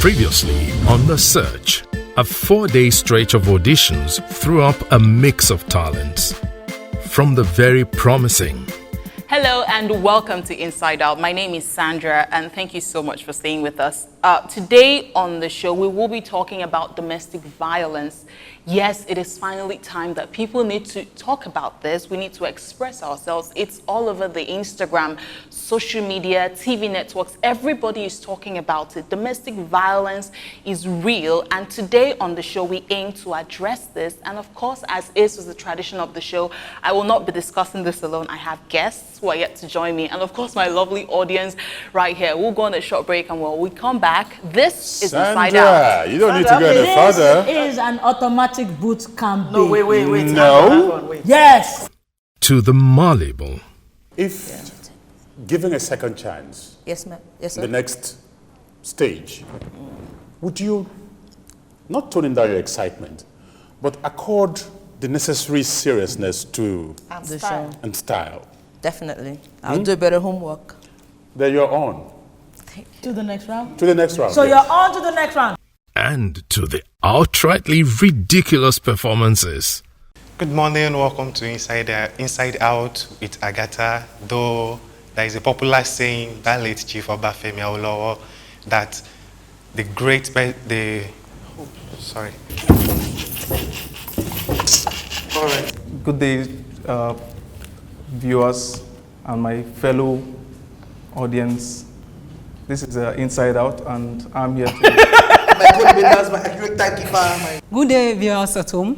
Previously on The Search, a 4-day stretch of auditions threw up a mix of talents. From the very promising. Hello and welcome to Inside Out. My name is Sandra and thank you so much for staying with us. Today on the show, we will be talking about domestic violence. Yes, it is finally time that people need to talk about this. We need to express ourselves. It's all over the Instagram, social media, TV networks. Everybody is talking about it. Domestic violence is real. And today on the show, we aim to address this. And of course, as is the tradition of the show, I will not be discussing this alone. I have guests who are yet to join me. And of course, my lovely audience right here. We'll go on a short break and when we come back, this is Sandra, Inside Out. You don't need to go any further. This is an automatic boot camp. No, wait. No. Yes. To the malleable. If given a second chance, Yes, ma'am. Yes, sir. the next stage, would you not tone down your excitement, but accord the necessary seriousness to The show. and style? Definitely. I'll do better homework. Then you're on To the next round. to the next round. So yes. you're on to the next round. And to the outrightly ridiculous performances. Good morning and welcome to Inside Out with Agatha. Though there is a popular saying that late Chief Obafemi Awolowo that the great, sorry. All right. Good day, viewers and my fellow audience. This is Inside Out, and I'm here to. Good day, viewers at home.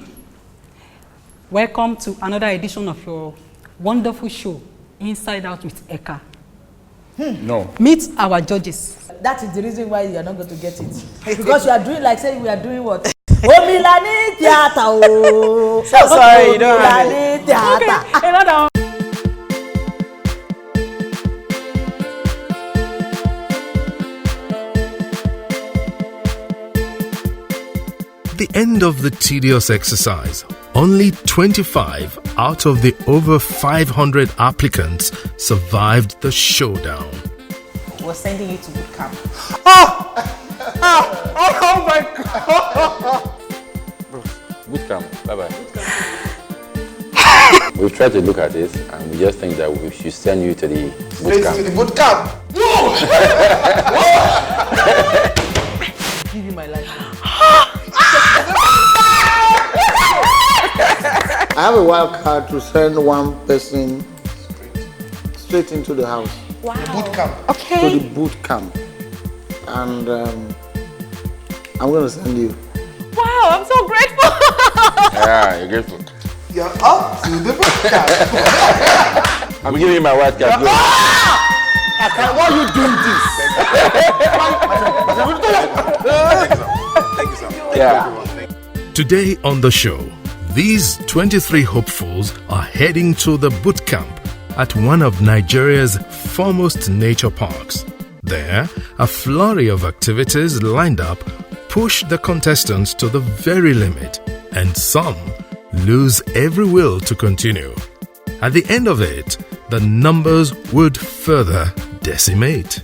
Welcome to another edition of your wonderful show, Inside Out with Eka. No. Meet our judges. That is the reason why you are not going to get it. Because you are doing like saying we are doing what? Omilani theater. Oh. So sorry, you don't have Omilani theater. Okay, another. The end of the tedious exercise. Only 25 out of the over 500 applicants survived the showdown. We're sending you to bootcamp. Oh my God! Bootcamp, bye-bye. We've tried to look at this and we just think that we should send you to the bootcamp. Give you my life. I have a wild card to send one person straight into the house. Wow. To the boot camp. And I'm going to send you. Wow, I'm so grateful. Yeah, you're grateful. You're up to the boot camp. I'm giving you my white card. Go. Why are you doing this? Yeah. Today on the show, these 23 hopefuls are heading to the boot camp at one of Nigeria's foremost nature parks. There, a flurry of activities lined up push the contestants to the very limit, and some lose every will to continue. At the end of it, the numbers would further decimate.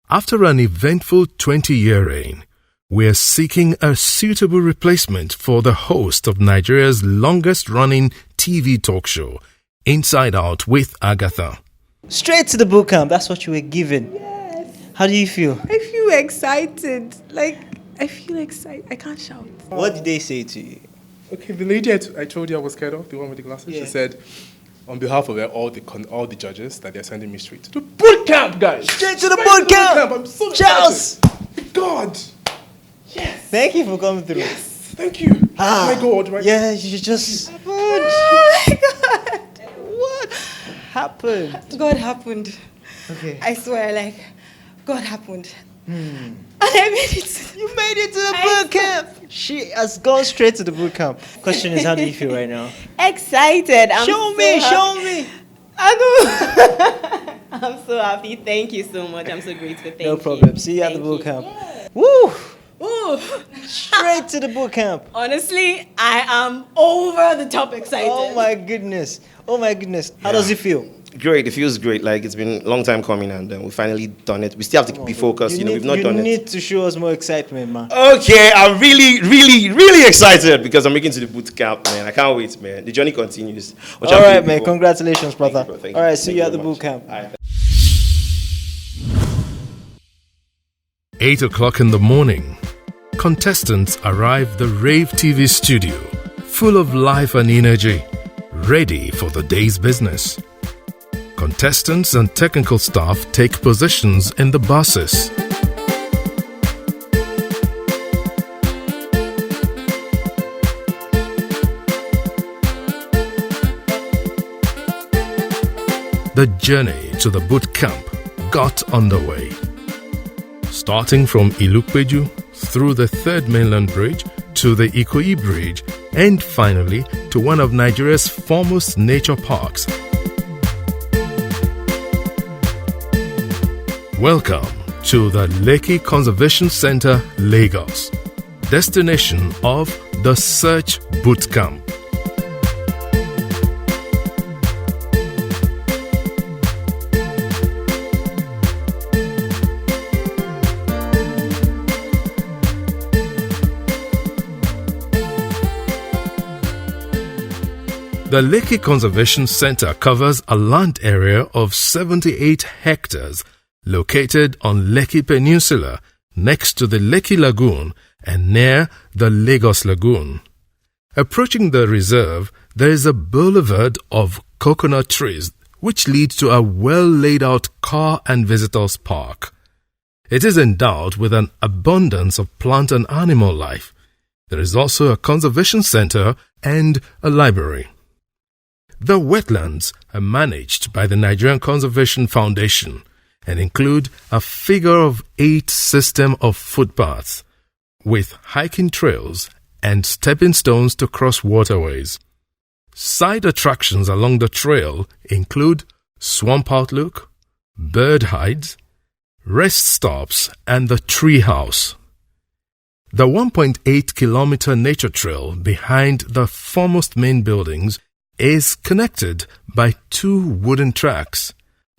After an eventful 20-year reign, we are seeking a suitable replacement for the host of Nigeria's longest-running TV talk show, Inside Out with Agatha. Straight to the bootcamp, that's what you were given. Yes. How do you feel? I feel excited. I feel excited. I can't shout. What did they say to you? Okay, the lady I told you I was scared of, the one with the glasses, Yeah. she said, on behalf of all the judges, that they're sending me straight to the boot camp, guys. Straight to the bootcamp. I'm so Charles. excited. God. Yes. Thank you for coming through. Yes. Thank you. Oh my God. Right? Yeah, you just. Oh my God. What happened? God happened. Okay. I swear, God happened. And I made it. You made it to the bootcamp. She has gone straight to the bootcamp. Question is, how do you feel right now? Excited. Show me. I'm so happy. Thank you so much. I'm so grateful. Thank you. No problem. See you at the Thank you. bootcamp. Woo! Ooh. Straight to the boot camp. Honestly, I am over the top excited. Oh my goodness. Oh my goodness. How does it feel? Great. It feels great. Like it's been a long time coming, and we finally done it. We still have to be focused. We've not done it. You need to show us more excitement, man. Okay, I'm really excited because I'm making to the boot camp, man. I can't wait, man. The journey continues. All right, man. Congratulations, brother. All right, see you at the boot camp. 8 o'clock in the morning, contestants arrive the Rave TV studio, full of life and energy, ready for the day's business. Contestants and technical staff take positions in the buses. The journey to the boot camp got underway. Starting from Ilupeju, through the Third Mainland Bridge, to the Ikoyi Bridge, and finally to one of Nigeria's foremost nature parks. Welcome to the Lekki Conservation Center, Lagos, destination of the Search Bootcamp. The Lekki Conservation Center covers a land area of 78 hectares located on Lekki Peninsula next to the Lekki Lagoon and near the Lagos Lagoon. Approaching the reserve, there is a boulevard of coconut trees which leads to a well-laid-out car and visitors park. It is endowed with an abundance of plant and animal life. There is also a conservation center and a library. The wetlands are managed by the Nigerian Conservation Foundation and include a figure-of-8 system of footpaths with hiking trails and stepping stones to cross waterways. Side attractions along the trail include swamp outlook, bird hides, rest stops, and the tree house. The 1.8-kilometer nature trail behind the foremost main buildings is connected by 2 wooden tracks.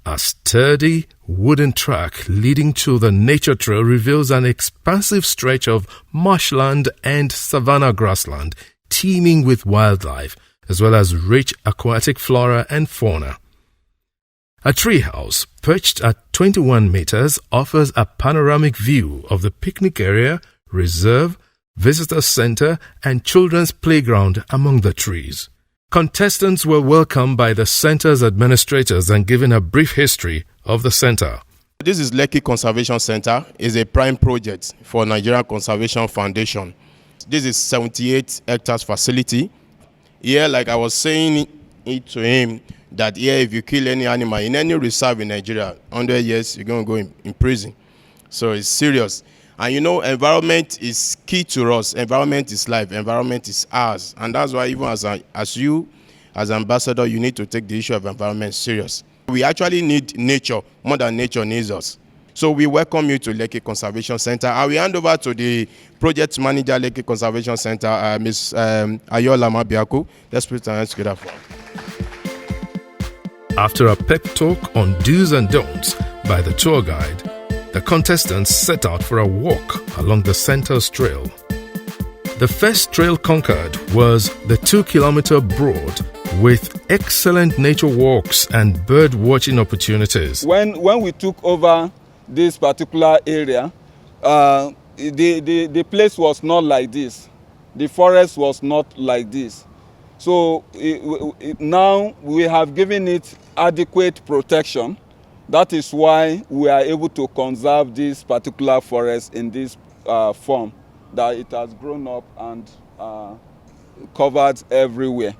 A sturdy wooden track leading to the nature trail reveals an expansive stretch of marshland and savanna grassland teeming with wildlife, as well as rich aquatic flora and fauna. A treehouse perched at 21 meters offers a panoramic view of the picnic area, reserve, visitor center, and children's playground among the trees. Contestants were welcomed by the center's administrators and given a brief history of the center. This is Lekki Conservation Center. It's a prime project for Nigerian Conservation Foundation. This is 78 hectares facility. Here, like I was saying it to him, that here if you kill any animal in any reserve in Nigeria, 100 years, you're going to go in prison. So it's serious. And you know, environment is key to us. Environment is life. Environment is ours. And that's why even as you, as ambassador, you need to take the issue of environment serious. We actually need nature more than nature needs us. So we welcome you to Lekki Conservation Center. I will hand over to the project manager, Lekki Conservation Center, Ms. Ayola Mabiaku. Let's put our hands together. After a pep talk on do's and don'ts by the tour guide, the contestants set out for a walk along the center's trail. The first trail conquered was the 2-kilometer broad with excellent nature walks and bird watching opportunities. When we took over this particular area, the place was not like this. The forest was not like this. So now we have given it adequate protection. That is why we are able to conserve this particular forest in this form, that it has grown up and covered everywhere.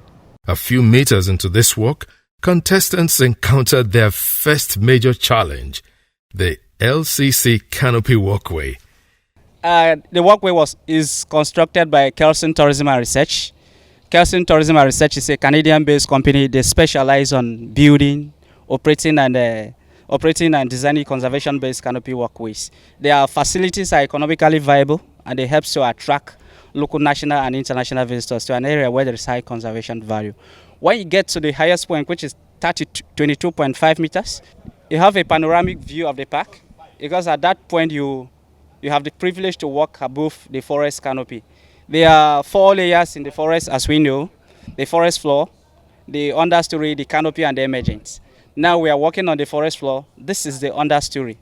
A few meters into this walk, contestants encountered their first major challenge, the LCC Canopy Walkway. The walkway is constructed by Kelson Tourism and Research. Kelson Tourism and Research is a Canadian-based company. They specialize on building, operating and designing conservation-based canopy walkways. Their facilities are economically viable and it helps to attract local, national, and international visitors to an area where there is high conservation value. When you get to the highest point, which is 22.5 meters, you have a panoramic view of the park, because at that point you have the privilege to walk above the forest canopy. There are 4 layers in the forest, as we know: the forest floor, the understory, the canopy, and the emergence. Now we are walking on the forest floor. This is the understory.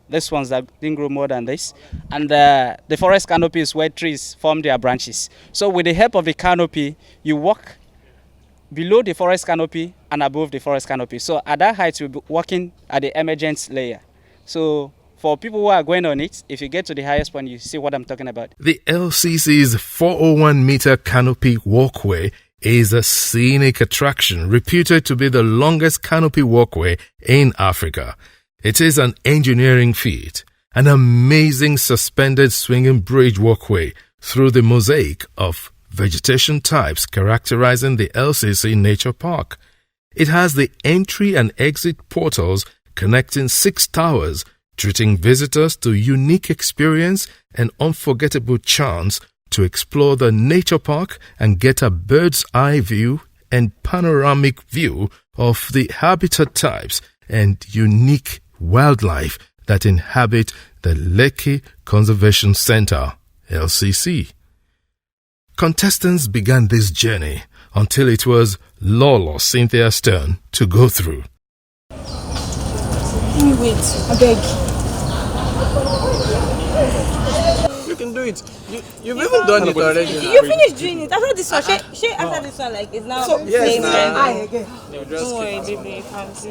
This ones that didn't grow more than this. And the forest canopy is where trees form their branches. So with the help of the canopy, you walk below the forest canopy and above the forest canopy. So at that height, you'll be walking at the emergence layer. So for people who are going on it, if you get to the highest point, you see what I'm talking about. The LCC's 401-meter canopy walkway is a scenic attraction reputed to be the longest canopy walkway in Africa. It is an engineering feat, an amazing suspended swinging bridge walkway through the mosaic of vegetation types characterizing the LCC Nature Park. It has the entry and exit portals connecting 6 towers, treating visitors to unique experience and unforgettable chance to explore the nature park and get a bird's eye view and panoramic view of the habitat types and unique wildlife that inhabit the Lekki Conservation Center, LCC. Contestants began this journey until it was Lolo Cynthia's turn to go through. Wait, I beg. You can do it. You've even done it already. You finished doing it. After this one, after this one, like, it's now yes, don't worry, baby, you can do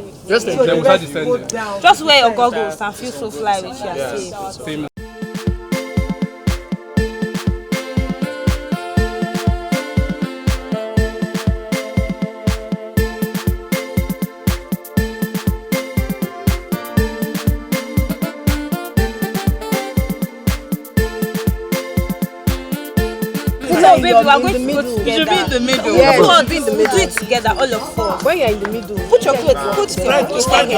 it. Just wear your goggles and feel so fly with your safe. No, baby, we're going to go together. You should be in the middle. Yes. We'll be in the middle. Do it together, all of 4. When you're in the middle, Put your clothes. Put your clothes. Let me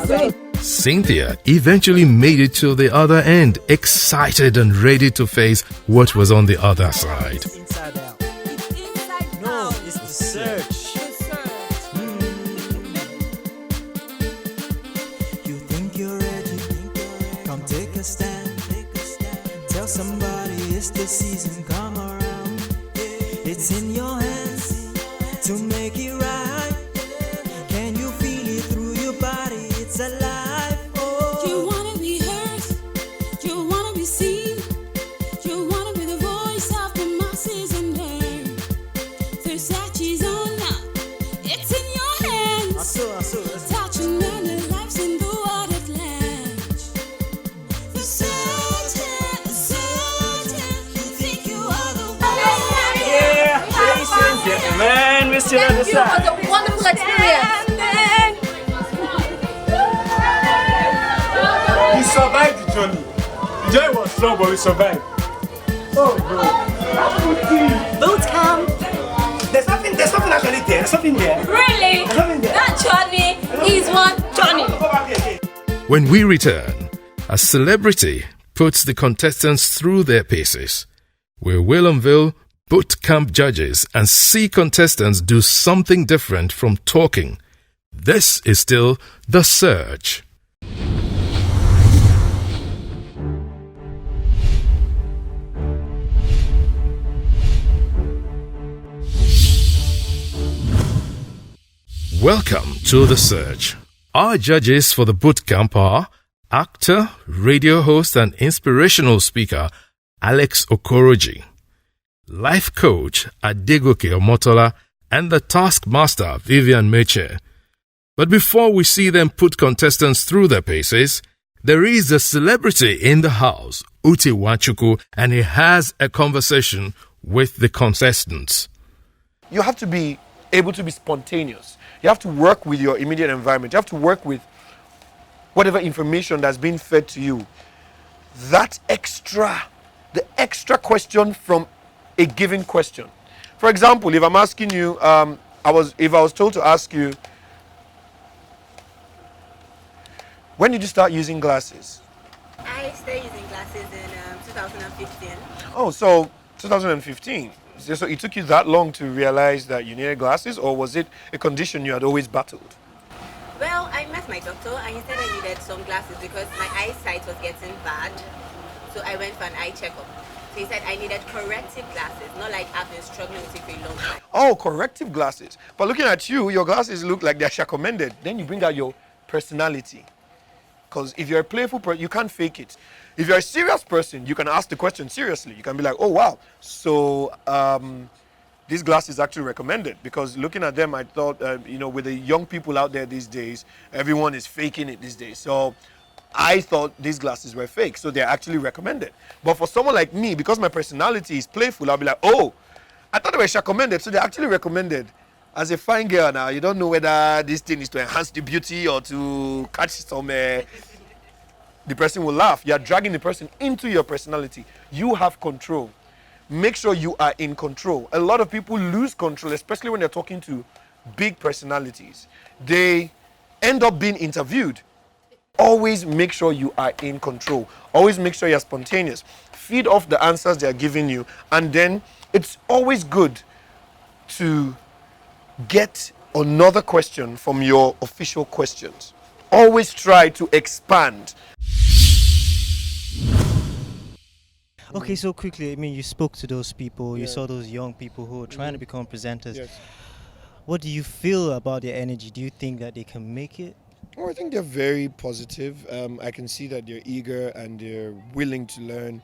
give you Cynthia eventually made it to the other end, excited and ready to face what was on the other side. No, it's the search. You think you're ready? Come take a stand. Tell somebody it's the season, come around. It's in your hands to make it right. Can you feel it through your body? It's alive. Oh. You wanna be heard, you wanna be seen, you wanna be the voice of the masses and learn. The search is on now, it's in your hands. Touching many lives in the world at large. The search, you think you are the one. Yeah, man, we're still on the side. It was a wonderful experience. We survived the journey. The journey was slow, but we survived. Oh, bro. Bootcamp. There's nothing actually there. There's something there. Really? There's nothing there. That journey is one journey. When we return, a celebrity puts the contestants through their paces. We will unveil bootcamp judges and see contestants do something different from talking. This is still The Search. Welcome to The Search. Our judges for the bootcamp are actor, radio host, and inspirational speaker Alex Okoroji, life coach Adegoke Omotola, and the taskmaster Vivian Meche. But before we see them put contestants through their paces, there is a celebrity in the house, Uti Wachuku, and he has a conversation with the contestants. You have to be able to be spontaneous. You have to work with your immediate environment. You have to work with whatever information that's being fed to you. The extra question from a given question. For example, if I'm asking you, if I was told to ask you, when did you start using glasses? I started using glasses in 2015. Oh, so 2015. So it took you that long to realize that you needed glasses, or was it a condition you had always battled? Well, I met my doctor and he said I needed some glasses because my eyesight was getting bad. So I went for an eye checkup. So he said I needed corrective glasses, not like I've been struggling with it for a long time. Oh, corrective glasses. But looking at you, your glasses look like they're recommended. Then you bring out your personality. Because if you're a playful person, you can't fake it. If you're a serious person, you can ask the question seriously. You can be like, oh, wow. So these glasses actually recommended. Because looking at them, I thought, with the young people out there these days, everyone is faking it these days. So I thought these glasses were fake. So they're actually recommended. But for someone like me, because my personality is playful, I'll be like, oh, I thought they were recommended. So they're actually recommended. As a fine girl now, you don't know whether this thing is to enhance the beauty or to catch some... the person will laugh. You are dragging the person into your personality. You have control. Make sure you are in control. A lot of people lose control, especially when they're talking to big personalities. They end up being interviewed. Always make sure you are in control. Always make sure you're spontaneous. Feed off the answers they're giving you. And then it's always good to get another question from your official questions. Always try to expand. Okay, so quickly, I mean, you spoke to those people, you saw those young people who are trying to become presenters. Yes. What do you feel about their energy? Do you think that they can make it? Oh, I think they're very positive. I can see that they're eager and they're willing to learn.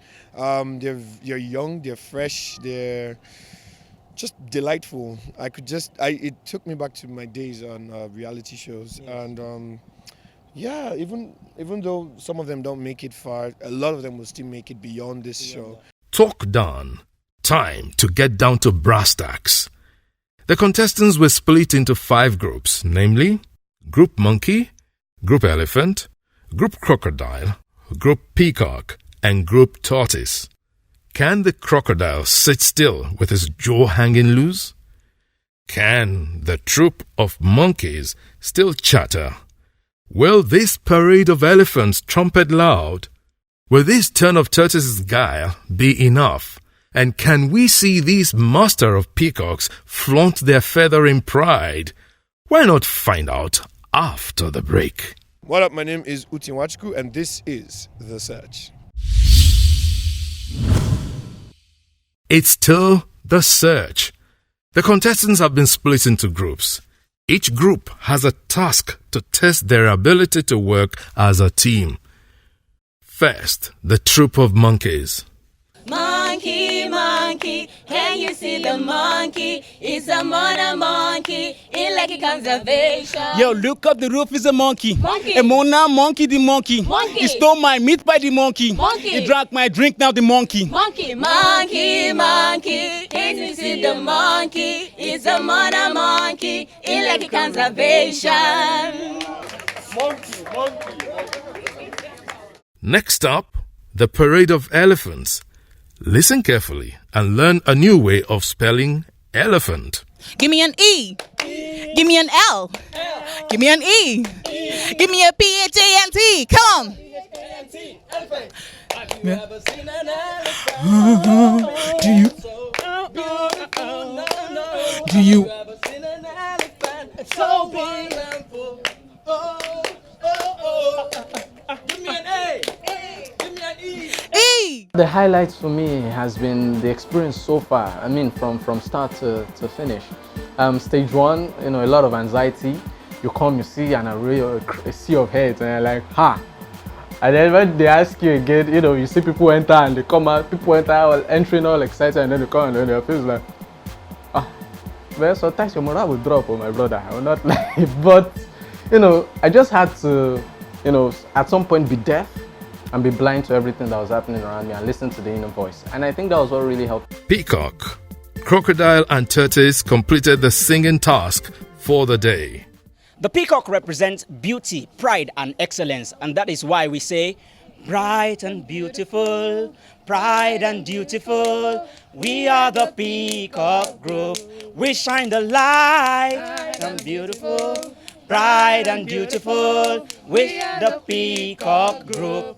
They're young, they're fresh, they're just delightful. It took me back to my days on reality shows. Yes. And even though some of them don't make it far, a lot of them will still make it beyond this show. Talk done. Time to get down to brass tacks. The contestants were split into 5 groups, namely Group Monkey, Group Elephant, Group Crocodile, Group Peacock, and Group Tortoise. Can the crocodile sit still with his jaw hanging loose? Can the troop of monkeys still chatter? Will this parade of elephants trumpet loud? Will this turn of tortoise's guile be enough? And can we see these master of peacocks flaunt their feathering pride? Why not find out after the break? What up, my name is Utin Wachku and this is The Search. It's still The Search. The contestants have been split into groups. Each group has a task to test their ability to work as a team. First, the troop of monkeys. Monkey, monkey, can you see the monkey? It's a mona monkey in Lekki Conservation. Yo, look up, the roof is a monkey. Monkey. A mona monkey, the monkey. Monkey. He stole my meat by the monkey. Monkey. He drank my drink, now the monkey. Monkey, monkey, monkey, can you see the monkey? It's a mona monkey in Lekki Conservation. Monkey. Next up, the parade of elephants. Listen carefully and learn a new way of spelling elephant. Give me an E. Give me an L. Give me an E. Give me a P-H-A-N-T. Come on. Do you So beautiful. Give me an A. Give me an E. E. The highlights for me has been the experience so far. I mean, from start to finish. Stage 1, a lot of anxiety. You come, you see an array, a sea of heads, and you're like, ha. And then when they ask you again, you see people enter and they come out. People entering all excited, and then they come and then their face like, well, sometimes your morale will drop, my brother. I will not lie, but I just had to, at some point be deaf and be blind to everything that was happening around me and listen to the inner voice. And I think that was what really helped. Peacock, crocodile and tortoise completed the singing task for the day. The peacock represents beauty, pride, and excellence, and that is why we say, bright and beautiful, pride and beautiful, we are the peacock group. We shine the light and beautiful, bright and beautiful, with the peacock group.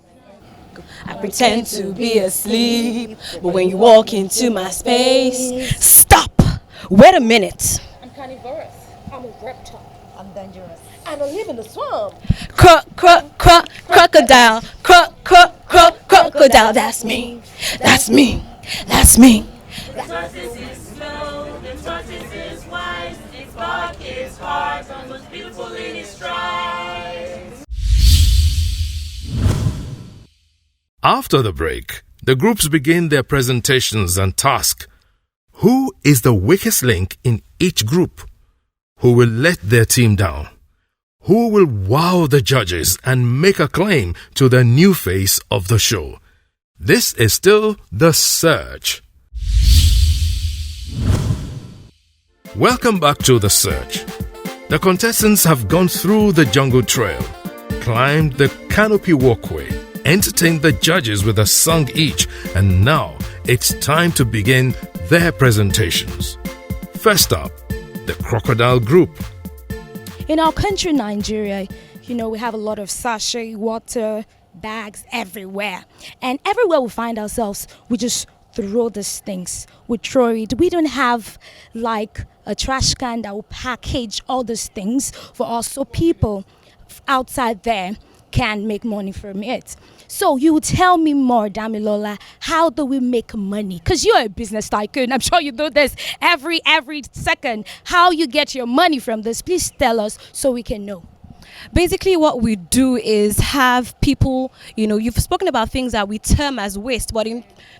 I pretend to be asleep, but when you walk into my space, stop! Wait a minute. I'm carnivorous. I'm a reptile. I'm dangerous. And I live in the swamp. Crocodile. Crocodile. That's me. That's me. That's me. The tortoise is slow, the tortoise is wise, its bark is hard, most beautiful in its stride. After the break, the groups begin their presentations and task. Who is the weakest link in each group? Who will let their team down? Who will wow the judges and make a claim to the new face of the show? This is still The Search. Welcome back to The Search. The contestants have gone through the jungle trail, climbed the canopy walkway, entertained the judges with a song each, and now it's time to begin their presentations. First up, the Crocodile Group. In our country, Nigeria, we have a lot of sachet, water, bags everywhere. And everywhere we find ourselves, we just throw these things. We throw it. We don't have like a trash can that will package all these things for us, so people outside there can make money from it. So you tell me more, Damilola, how do we make money? Because you're a business tycoon. I'm sure you do this every second. How you get your money from this, please tell us so we can know. Basically, what we do is have people, you've spoken about things that we term as waste, but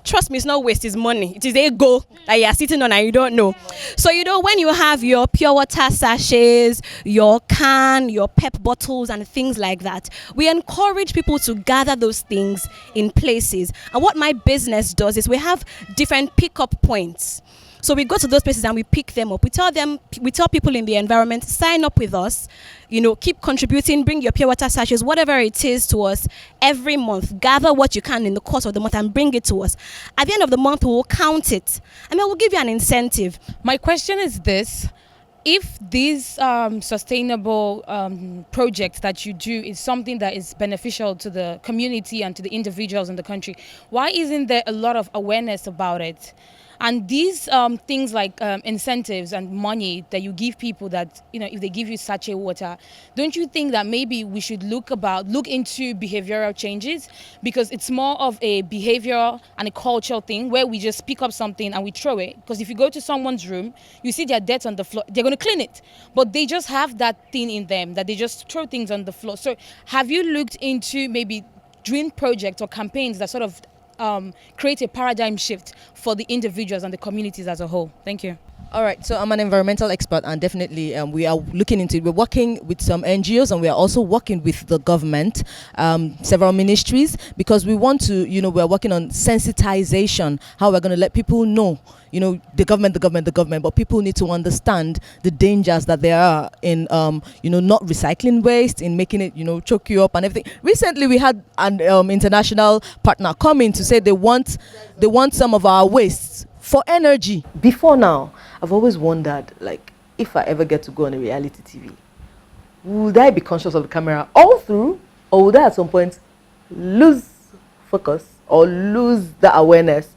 trust me, it's not waste, it's money. It is ego that you are sitting on and you don't know. So, when you have your pure water sachets, your can, your pep bottles and things like that, we encourage people to gather those things in places. And what my business does is we have different pickup points. So we go to those places and we pick them up. We tell people in the environment, sign up with us, keep contributing, bring your pure water sachets, whatever it is to us every month. Gather what you can in the course of the month and bring it to us. At the end of the month, we'll count it. And then we'll give you an incentive. My question is this. If these sustainable projects that you do is something that is beneficial to the community and to the individuals in the country, why isn't there a lot of awareness about it? And these things like incentives and money that you give people that, if they give you sachet water, don't you think that maybe we should look into behavioral changes? Because it's more of a behavioral and a cultural thing where we just pick up something and we throw it. Because if you go to someone's room, you see their dirt on the floor, they're going to clean it. But they just have that thing in them that they just throw things on the floor. So have you looked into maybe doing projects or campaigns that sort of create a paradigm shift for the individuals and the communities as a whole? Thank you. All right, so I'm an environmental expert, and definitely we are looking into it. We're working with some NGOs, and we are also working with the government, several ministries, because we want to, we're working on sensitization, how we're going to let people know, the government, but people need to understand the dangers that there are in, not recycling waste, in making it, choke you up and everything. Recently, we had an international partner come in to say they want some of our wastes for energy. Before now, I've always wondered, like, if I ever get to go on a reality TV, would I be conscious of the camera all through, or would I at some point lose focus or lose the awareness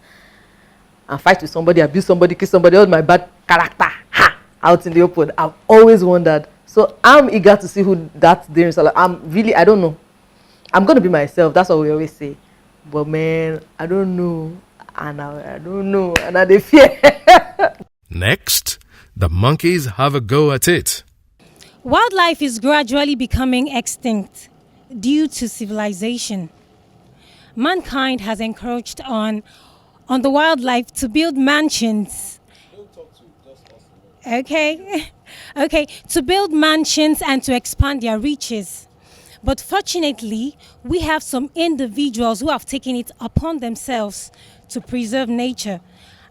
and fight with somebody, abuse somebody, kiss somebody, all my bad character out in the open? I've always wondered. So I'm eager to see who that's there. So I don't know. I'm going to be myself. That's what we always say. But man, I don't know. And I don't know. And I fear. Next, the monkeys have a go at it. Wildlife is gradually becoming extinct due to civilization. Mankind has encroached on the wildlife to build mansions. Okay, to build mansions and to expand their reaches. But fortunately, we have some individuals who have taken it upon themselves to preserve nature.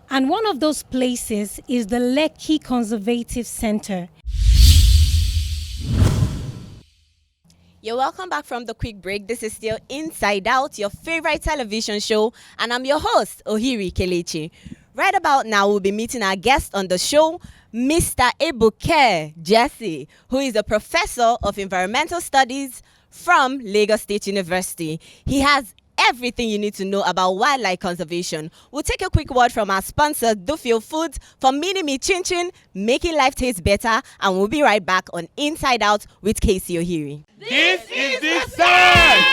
And one of those places is the Lekki Conservation Center. You're welcome back from the quick break. This is still Inside Out, your favorite television show, and I'm your host, Ohiri Kelechi. Right about now, we'll be meeting our guest on the show, Mr. Ebuke Jesse, who is a professor of environmental studies from Lagos State University. He has everything you need to know about wildlife conservation. We'll take a quick word from our sponsor, Dufil Foods, for Mini Me Chin Chin, making life taste better, and we'll be right back on Inside Out with Casey Ohiri. This is the Surge!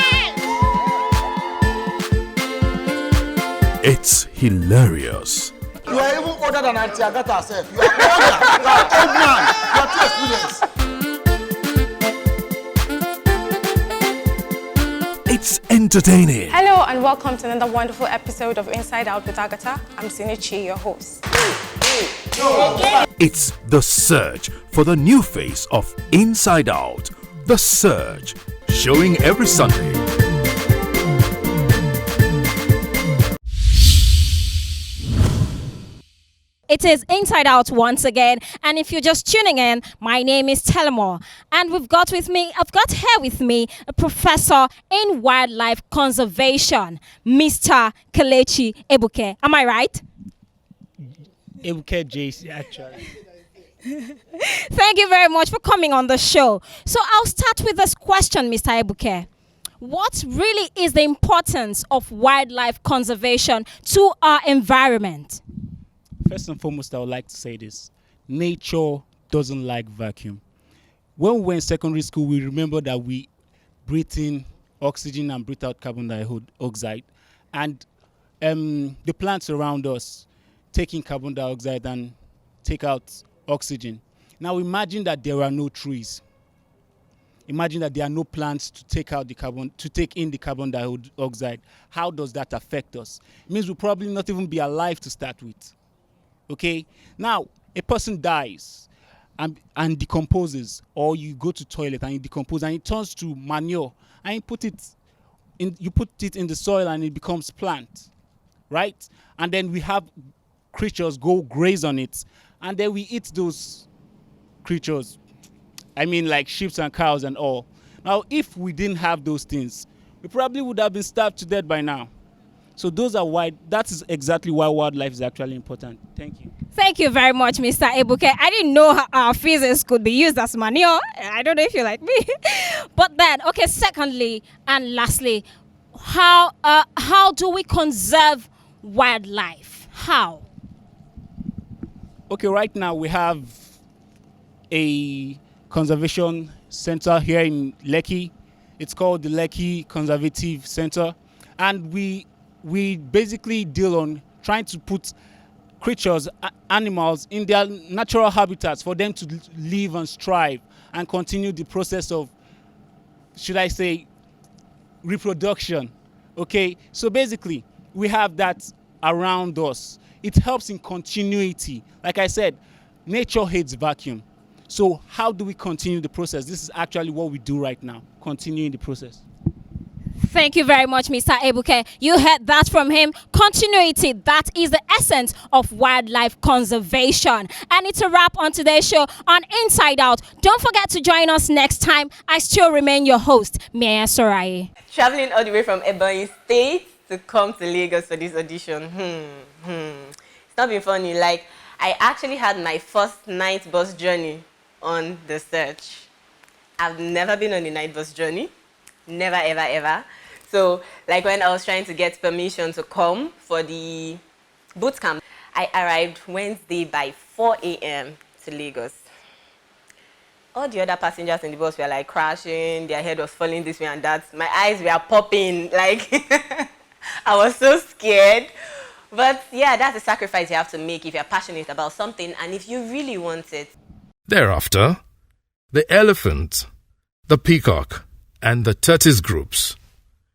It's hilarious. You are even older than Auntie Agatha herself. You are older. You are an old man. You are too experienced. It's entertaining. Hello and welcome to another wonderful episode of Inside Out with Agatha. I'm Sinichi, your host. It's the search for the new face of Inside Out. The Surge, showing every Sunday. It is Inside Out once again, and if you're just tuning in, my name is Telemore, and I've got here with me a professor in wildlife conservation, Mr. Kelechi Ebuke. Am I right? Ebuke JC, actually. Thank you very much for coming on the show. So I'll start with this question, Mr. Ebuke. What really is the importance of wildlife conservation to our environment? First and foremost, I would like to say this. Nature doesn't like vacuum. When we were in secondary school, we remember that we breathe in oxygen and breathe out carbon dioxide. And the plants around us take in carbon dioxide and take out oxygen. Now imagine that there are no trees. Imagine that there are no plants to take in the carbon dioxide. How does that affect us? It means we'll probably not even be alive to start with. Okay, now a person dies and decomposes, or you go to toilet and you decompose and it turns to manure, and you put it in the soil and it becomes plant, right? And then we have creatures go graze on it, and then we eat those creatures. I mean, like sheep and cows and all. Now, if we didn't have those things, we probably would have been starved to death by now. So that is exactly why wildlife is actually important. Thank you. Thank you very much, Mr. Ebuke. I didn't know our feces could be used as manure. I don't know if you like me. But then, okay, secondly and lastly, how do we conserve wildlife? How? Okay, right now we have a conservation center here in Lekki. It's called the Lekki Conservation Center. And we basically deal on trying to put creatures, animals in their natural habitats for them to live and strive and continue the process of, should I say, reproduction. Okay, so basically we have that around us. It helps in continuity. Like I said, nature hates vacuum. So how do we continue the process? This is actually what we do right now, continuing the process. Thank you very much, Mr. Ebuke. You heard that from him. Continuity, that is the essence of wildlife conservation. And it's a wrap on today's show on Inside Out. Don't forget to join us next time. I still remain your host, Mia Sorai. Traveling all the way from Ebonyi State to come to Lagos for this audition. It's not been funny. Like, I actually had my first night bus journey on the search. I've never been on a night bus journey. Never, ever, ever. So, like when I was trying to get permission to come for the bootcamp, I arrived Wednesday by 4 a.m. to Lagos. All the other passengers in the bus were like crashing, their head was falling this way and that. My eyes were popping, like I was so scared. But yeah, that's a sacrifice you have to make if you're passionate about something and if you really want it. Thereafter, the elephant, the peacock, and the tortoise groups.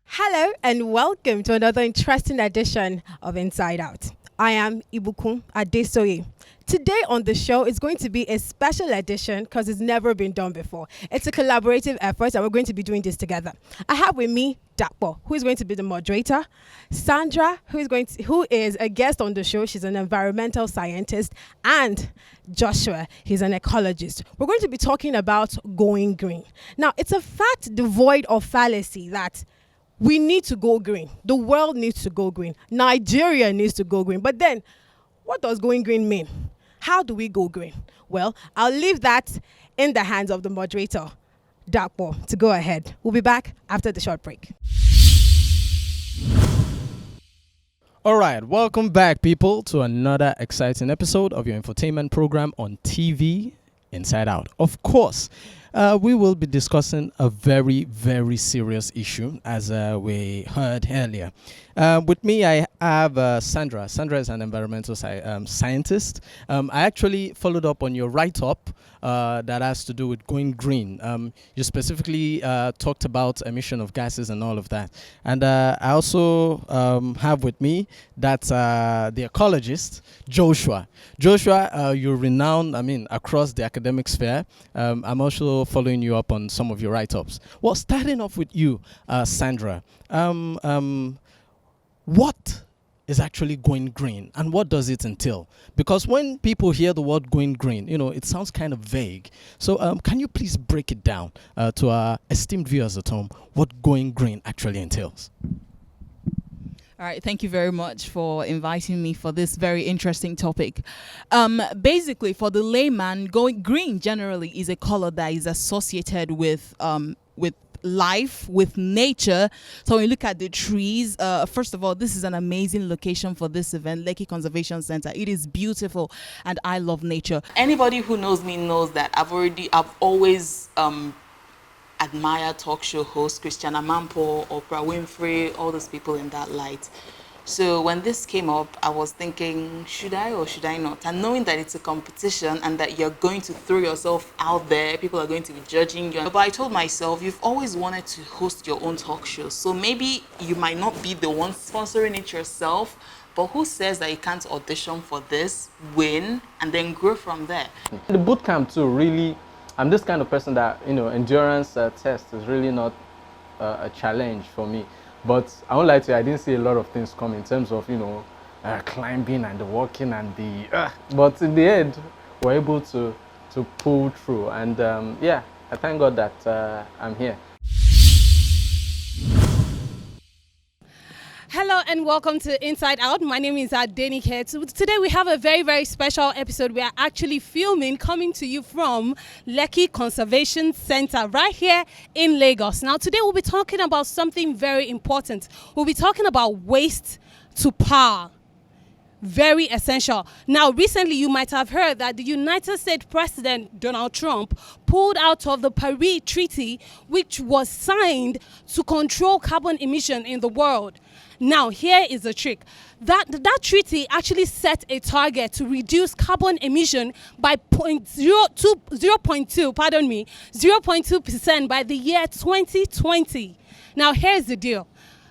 Hello and welcome to another interesting edition of Inside Out. I am Ibukun Adesoye. Today on the show is going to be a special edition because it's never been done before. It's a collaborative effort and we're going to be doing this together. I have with me Dakpo, who is going to be the moderator, Sandra, who is a guest on the show. She's an environmental scientist, and Joshua, he's an ecologist. We're going to be talking about going green. Now, it's a fact devoid of fallacy that we need to go green. The world needs to go green. Nigeria needs to go green. But then, what does going green mean? How do we go green? Well, I'll leave that in the hands of the moderator, Dakpo, to go ahead. We'll be back after the short break. All right, welcome back, people, to another exciting episode of your infotainment program on TV, Inside Out. Of course, we will be discussing a very, very serious issue, as we heard earlier. With me, I have Sandra. Sandra is an environmental scientist. I actually followed up on your write-up that has to do with going green. You specifically talked about emission of gases and all of that. And I also have with me that the ecologist, Joshua. Joshua, you're renowned, across the academic sphere. I'm also following you up on some of your write-ups. Well, starting off with you, Sandra. What is actually going green and what does it entail? Because when people hear the word going green, it sounds kind of vague. So can you please break it down to our esteemed viewers at home, what going green actually entails? All right, thank you very much for inviting me for this very interesting topic. Basically, for the layman, going green generally is a color that is associated with life, with nature. So when you look at the trees, first of all, this is an amazing location for this event, Lekki Conservation Center. It is beautiful and I love nature. Anybody who knows me knows that I've always admired talk show hosts, Christiana Mampo, Oprah Winfrey, all those people in that light. So when this came up, I was thinking, should I or should I not? And knowing that it's a competition and that you're going to throw yourself out there, people are going to be judging you. But I told myself, you've always wanted to host your own talk show. So maybe you might not be the one sponsoring it yourself, but who says that you can't audition for this, win, and then grow from there? The bootcamp too, really, I'm this kind of person that, endurance test is really not a challenge for me. But I won't lie to you, I didn't see a lot of things come in terms of, climbing and the walking and the... But in the end, we're able to pull through. And I thank God that I'm here. Hello and welcome to Inside Out. My name is Adenike. Today we have a very, very special episode. We are actually coming to you from Lekki Conservation Center right here in Lagos. Now today we'll be talking about something very important. We'll be talking about waste to power. Very essential. Now, recently you might have heard that the United States President Donald Trump pulled out of the Paris Treaty, which was signed to control carbon emission in the world. Now, here is the trick. That treaty actually set a target to reduce carbon emission by 0.2% by the year 2020. Now, here's the deal.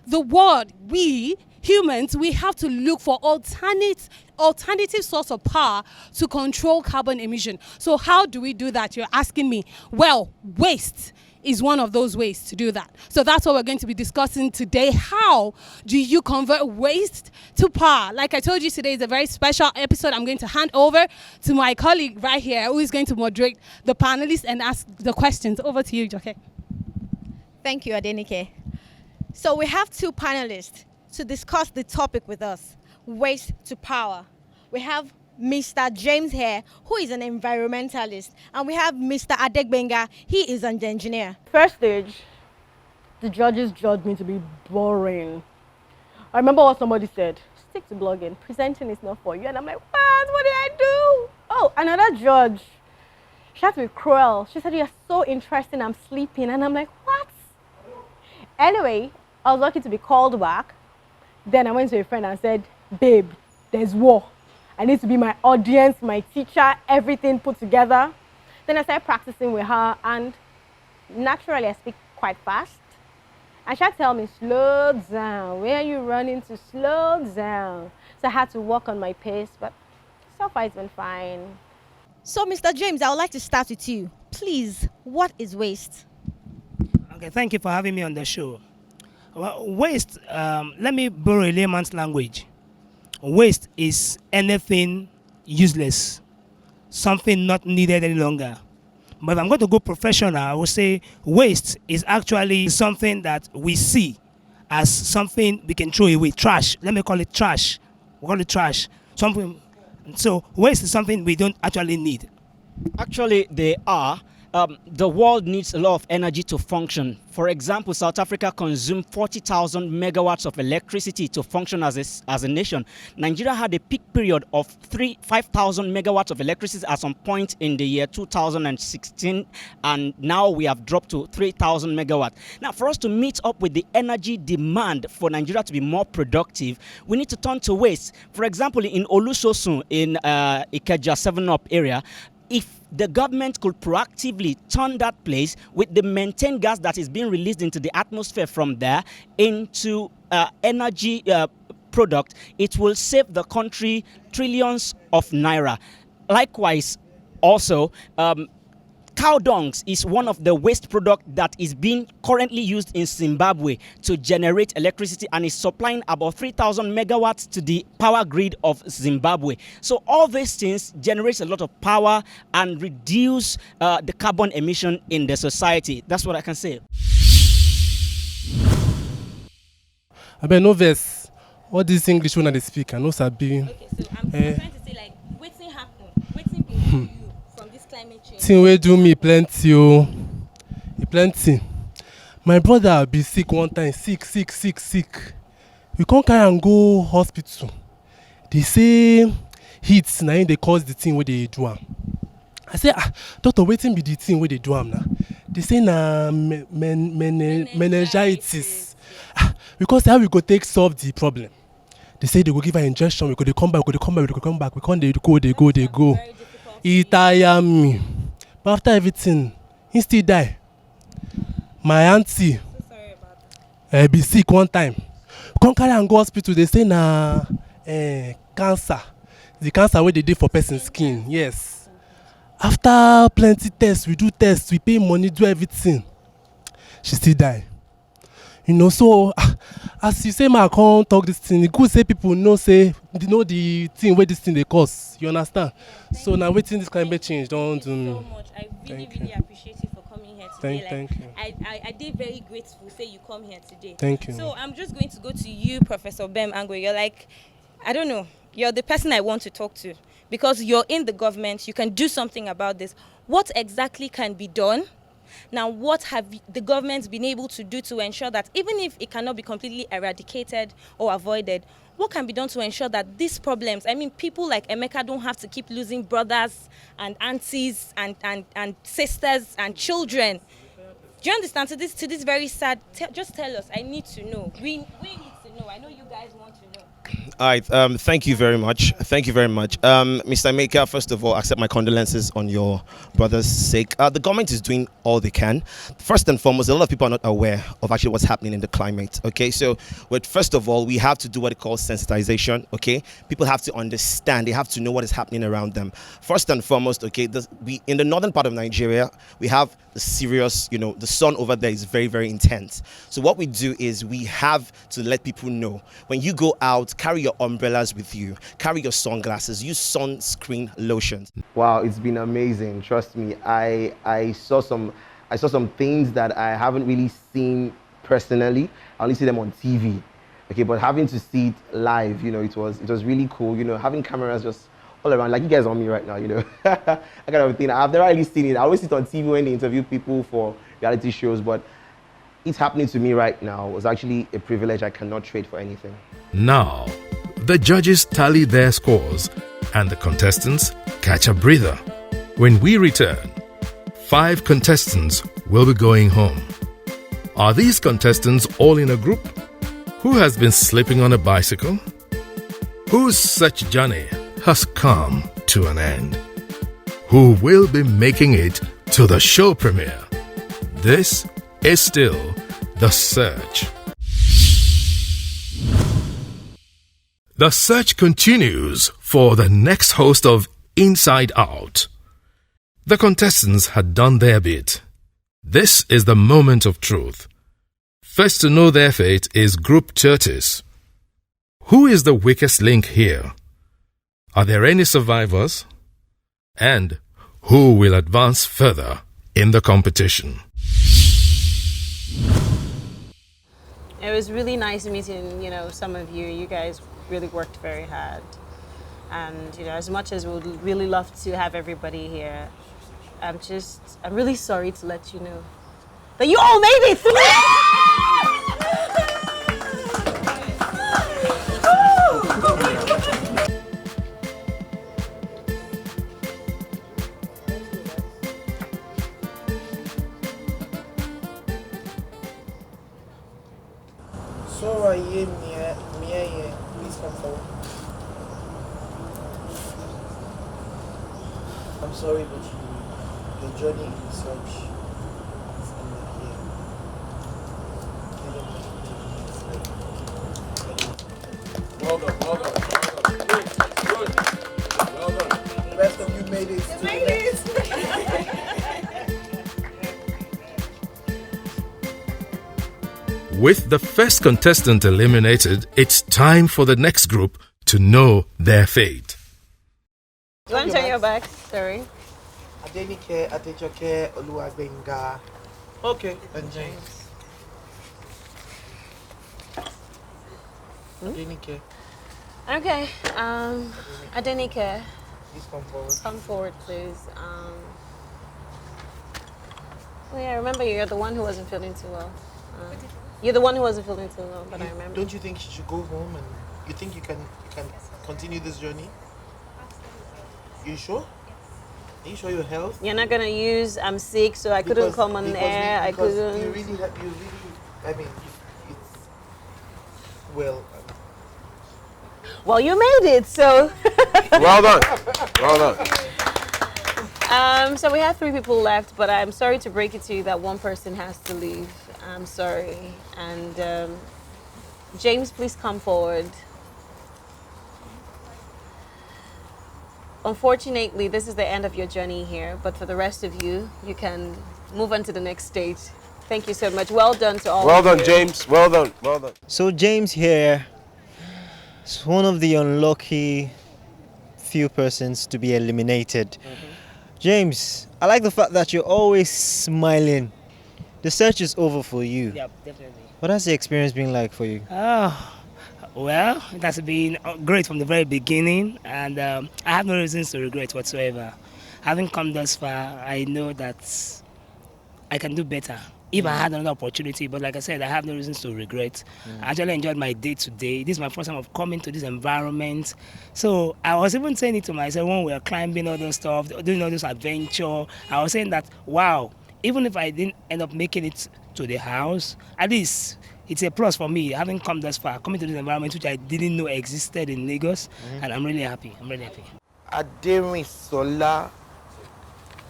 The world, we humans, we have to look for alternative source of power to control carbon emission. So how do we do that? You're asking me. Well, waste is one of those ways to do that. So that's what we're going to be discussing today. How do you convert waste to power? Like I told you, today is a very special episode. I'm going to hand over to my colleague right here who is going to moderate the panelists and ask the questions. Over to you, Joke. Thank you, Adenike. So we have two panelists to discuss the topic with us, waste to power. We have Mr. James here, who is an environmentalist, and we have Mr. Adegbenga, he is an engineer. First stage, the judges judged me to be boring. I remember what somebody said, stick to blogging, presenting is not for you. And I'm like, what did I do? Oh, another judge, she had to be cruel. She said, you're so interesting, I'm sleeping. And I'm like, what? Anyway, I was lucky to be called back. Then I went to a friend and said, babe, there's war. I need to be my audience, my teacher, everything put together. Then I started practicing with her, and naturally I speak quite fast. And she'd tell me, slow down. Where are you running to? Slow down. So I had to work on my pace, but so far it's been fine. So Mr. James, I would like to start with you. Please, what is waste? Okay, thank you for having me on the show. Well, waste, let me borrow a layman's language. Waste is anything useless, something not needed any longer. But if I'm going to go professional, I will say waste is actually something that we see as something we can throw away. Trash. Let me call it trash. We call it trash. Something. So waste is something we don't actually need. Actually, they are. the world needs a lot of energy to function. For example, South Africa consumed 40,000 megawatts of electricity to function as a nation. Nigeria had a peak period of 5,000 megawatts of electricity at some point in the year 2016, and now we have dropped to 3,000 megawatts. Now, for us to meet up with the energy demand for Nigeria to be more productive, we need to turn to waste. For example, in Olusosun, in Ikeja 7-Up area, if the government could proactively turn that place with the methane gas that is being released into the atmosphere from there into energy product, it will save the country trillions of naira. Likewise, also, cow dungs is one of the waste product that is being currently used in Zimbabwe to generate electricity and is supplying about 3,000 megawatts to the power grid of Zimbabwe. So all these things generate a lot of power and reduce the carbon emission in the society. That's what I can say. I bet no verse. What this English when I speak, I know sabi. Okay, so I'm trying to say like, what's happen? What's been to you from this climate change? Thing wey do me plenty oh, plenty. My brother be sick one time, sick. We can't carry and go hospital. They say heat na im dey cause the thing wey dey do am. I say doctor, wetin be the thing wey dey do am na? They say na meningitis. Because how we go take solve the problem? They say they go give her injection. We go dey come back. We can't dey go. It tire me. But after everything, he still die. My auntie be sick one time. Come carry and go hospital. They say na cancer. The cancer where they did for person's skin. Yes. After plenty tests, we do tests, we pay money, do everything. She still die. You know, so as you say, I can't talk this thing. It could say people know the thing where this thing they cause. You understand? So now waiting this climate change don't do me. So much. I really appreciate you for coming here today. Thank you. I did very grateful say you come here today. Thank you. So I'm just going to go to you, Professor Bem Angwe. You're like, I don't know, you're the person I want to talk to because you're in the government. You can do something about this. What exactly can be done? Now, what have the government been able to do to ensure that even if it cannot be completely eradicated or avoided, what can be done to ensure that these problems, I mean, people like Emeka don't have to keep losing brothers and aunties and sisters and children. Do you understand? To this very sad, just tell us. I need to know. We need to know. I know you guys want to know. All right. Thank you very much. Mr. Maker, first of all, accept my condolences on your brother's sake. The government is doing all they can. First and foremost, a lot of people are not aware of actually what's happening in the climate. Okay, so first of all, we have to do what it calls sensitization. Okay, people have to understand. They have to know what is happening around them. First and foremost, okay, in the northern part of Nigeria, we have the serious, the sun over there is very, very intense. So what we do is we have to let people know when you go out, carry your umbrellas with you, carry your sunglasses, use sunscreen lotions. Wow, it's been amazing. Trust me, I saw some things that I haven't really seen personally. I only see them on TV. Okay, but having to see it live, it was really cool. Having cameras just all around, like you guys on me right now. I got everything. I've never really seen it. I always see it on TV when they interview people for reality shows, but it's happening to me right now. It was actually a privilege I cannot trade for anything. Now, the judges tally their scores and the contestants catch a breather. When we return, 5 contestants will be going home. Are these contestants all in a group? Who has been sleeping on a bicycle? Whose such journey has come to an end? Who will be making it to the show premiere? This is still The Search. The search continues for the next host of Inside Out. The contestants had done their bit. This is the moment of truth. First to know their fate is Group Tortoise. Who is the weakest link here? Are there any survivors? And who will advance further in the competition? It was really nice meeting, some of you. You guys really worked very hard. And, as much as we would really love to have everybody here, I'm really sorry to let you know that you all made it through. So Mia, please come forward. I'm sorry, but your journey in search is ended here. Well done, well done, well done. Good, well done. The rest of you made it. With the first contestant eliminated, it's time for the next group to know their fate. You want to turn your back? Sorry. Adenike, Adejoke, Oluwagbenga. Okay, and James. Adenike. Okay. Adenike. Please come forward. Come forward, please. Oh yeah, I remember you're the one who wasn't feeling too well. You're the one who wasn't feeling too well, but I remember. Don't you think you should go home and you think you can continue this journey? You sure? Are you sure your health? You're not gonna use I'm sick, so I couldn't come on air. I couldn't. You really, I mean, it's well. Well, you made it, so. Well done. Well done. So we have 3 people left, but I'm sorry to break it to you that one person has to leave. I'm sorry. And James, please come forward. Unfortunately, this is the end of your journey here, but for the rest of you, you can move on to the next stage. Thank you so much. Well done to all Well of done, you. James. Well done. Well done. So James here is one of the unlucky few persons to be eliminated. James, I like the fact that you're always smiling. The search is over for you. Yep, definitely. What has the experience been like for you? Well, it has been great from the very beginning, and I have no reasons to regret whatsoever. Having come thus far, I know that I can do better if I had another opportunity. But like I said, I have no reasons to regret. I actually enjoyed my day today. This is my first time of coming to this environment. So I was even saying it to myself when we were climbing all those stuff, doing all this adventure. I was saying that, wow, even if I didn't end up making it to the house, at least it's a plus for me, having come thus far, coming to this environment which I didn't know existed in Lagos, and I'm really happy. I'm really happy. Aderinsola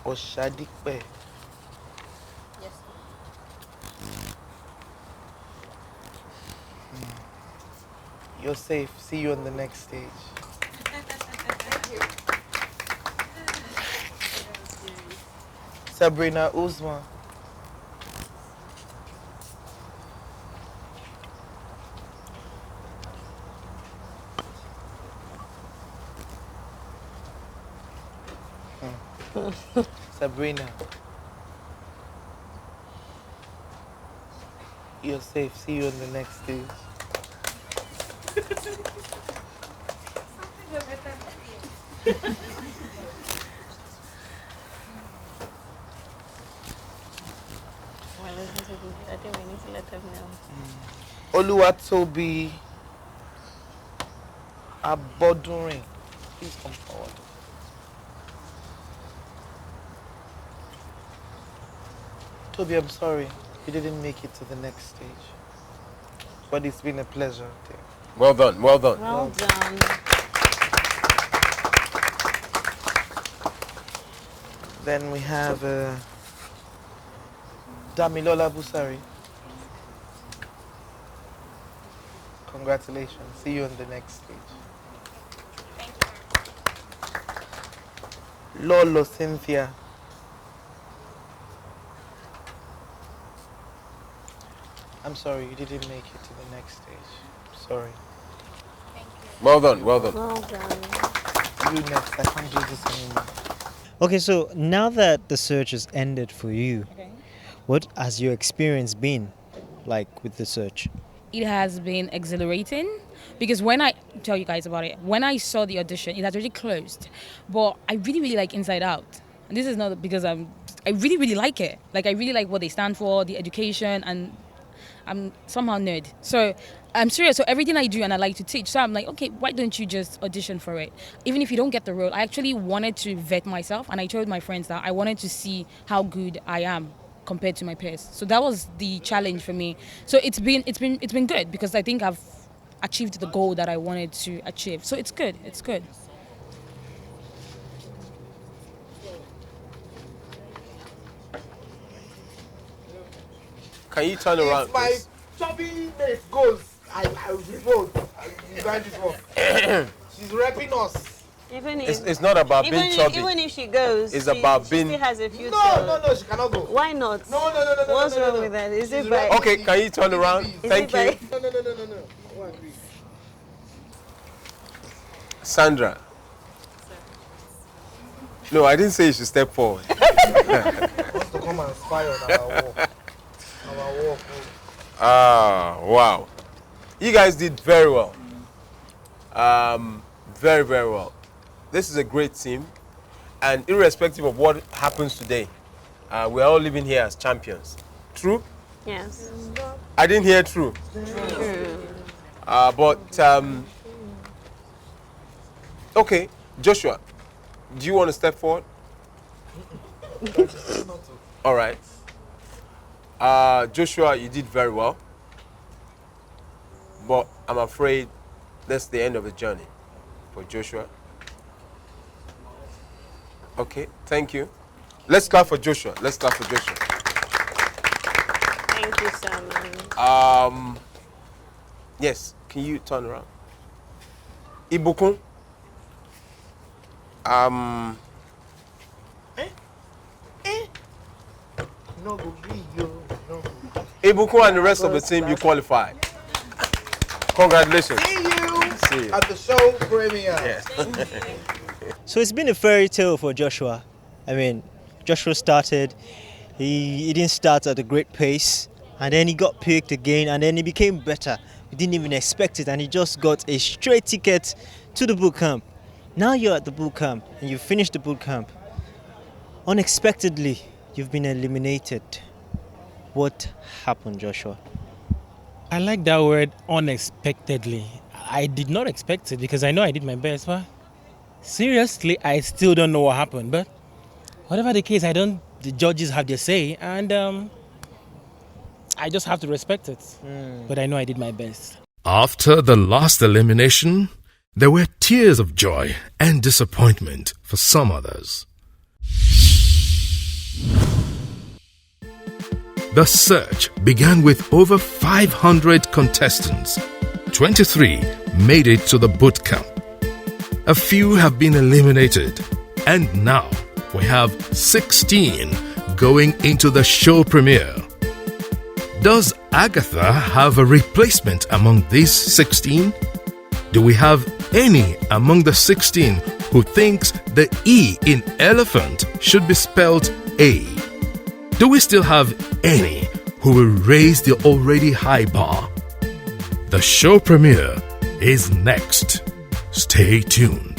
Oshadipe. Yes. You're safe. See you on the next stage. Sabrina Uzma. Sabrina. You're safe. See you on the next stage. I think we need to let them know. Oluwatobi Abodurin. Please come forward. Toby, I'm sorry. You didn't make it to the next stage. But it's been a pleasure, dear. Well done. Well done. Well done. Then we have Damilola Busari. Congratulations. See you on the next stage. Lolo Cynthia. I'm sorry, you didn't make it to the next stage. Sorry. Well done. Well done. Well done. You next. I can't do this anymore. Okay, so now that the search has ended for you, what has your experience been like with the search? It has been exhilarating because when I tell you guys about it, when I saw the audition, it had already closed, but I really like Inside Out. And this is not because I really, really like it. Like, I really like what they stand for, the education, and I'm somehow nerd. So I'm serious. So everything I do, and I like to teach. So I'm like, okay, why don't you just audition for it? Even if you don't get the role, I actually wanted to vet myself, and I told my friends that I wanted to see how good I am compared to my peers. So that was the challenge for me. So it's been good because I think I've achieved the goal that I wanted to achieve. So it's good. It's good. Can you turn around? If my please? chubby mate goes, I will vote. You guys this one. She's repping us. Even if It's not about being chubby. Even if she goes, It's she, about she being. still has a future. No, she cannot go. Why not? No. What's wrong with that? Is it by? Okay, can you turn around? Thank you. No. Oh, I agree. Sandra. No, I didn't say you should step forward. Wants to come and spy on our walk. Our walk. Ah, wow. You guys did very well. Very, very well. This is a great team. And irrespective of what happens today, we're all living here as champions. True? Yes. I didn't hear true. Okay, Joshua, do you want to step forward? All right. Joshua, you did very well. But I'm afraid that's the end of the journey for Joshua. Okay, thank you. Let's clap for Joshua. Let's clap for Joshua. Thank you so much. Yes, can you turn around? Ibukun. No, go be you. No. Ibukun and the rest of the team, you qualified. Congratulations. See you at the show premiere. Yes. So it's been a fairy tale for Joshua. I mean, Joshua started, he didn't start at a great pace, and then he got picked again, and then he became better. He didn't even expect it, and he just got a straight ticket to the bootcamp. Now you're at the bootcamp, and you finished the bootcamp. Unexpectedly, you've been eliminated. What happened, Joshua? I like that word, unexpectedly. I did not expect it because I know I did my best, but seriously, I still don't know what happened. But whatever the case, the judges have their say, and I just have to respect it. But I know I did my best. After the last elimination, there were tears of joy and disappointment for some others. The search began with over 500 contestants. 23 made it to the bootcamp. A few have been eliminated, and now we have 16 going into the show premiere. Does Agatha have a replacement among these 16? Do we have any among the 16 who thinks the E in elephant should be spelled A? Do we still have any who will raise the already high bar? The show premiere is next. Stay tuned.